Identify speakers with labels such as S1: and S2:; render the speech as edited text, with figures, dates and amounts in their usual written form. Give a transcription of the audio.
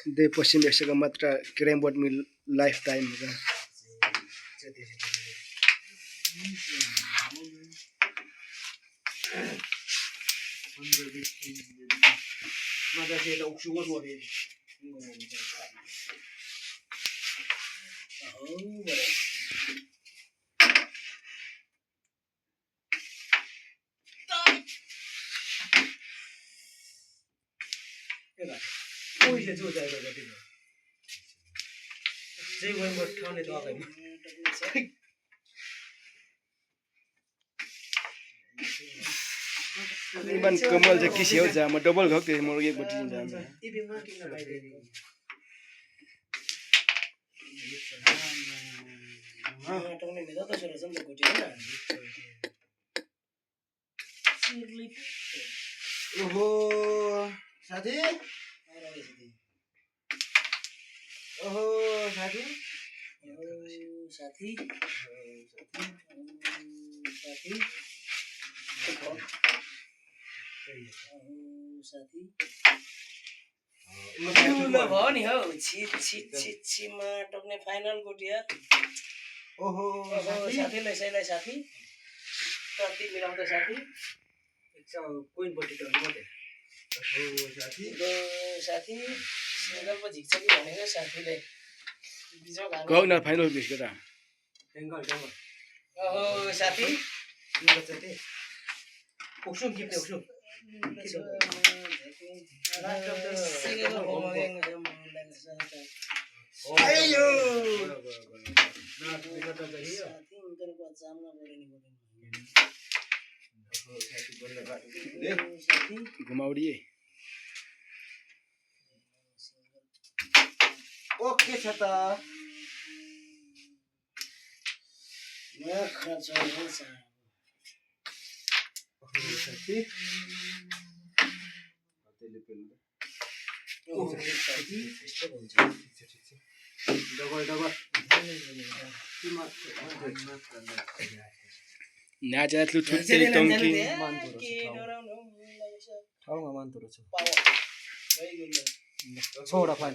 S1: they पश्चिम एसियाको मात्र क्राइम बोर्ड मिल लाइफ टाइम हो
S2: पैसे जो चाहिएको जति चाहिँ वहीँबाट ठाउने दबाईमा
S1: इमान कमल चाहिँ किसी हो जा म डबल घक म एक बटी जा
S2: टिभीमा किन पाइदिएको टक्ने नि त छोरा छ नि त गुटी हैन
S3: ओहो साथी ओहो साथी
S2: साथी साथी साथी ल भयो नि हौ छिमा टक्ने फाइनल गोटिया
S3: ओहो
S2: साथी लैसैलाई साथी कति मिलाउँदा साथी कोइन पट्टि त मात्रै
S3: ओहो साथी
S2: साथी सिंगल पो झिक्छ कि भनेको साथीले
S1: घक न फाइनल बिस्को त
S3: टेंगल
S2: ओहो साथी
S3: साथी
S2: उक्सुम किप्ने उक्सुम
S3: आयो
S1: घुमाउडिए
S3: ओके छ त साथी डबल डबल
S1: नाच नाच लु छुट्टे टंकी
S3: ठाउँमा मान्तो रहेछ छोडा फाइन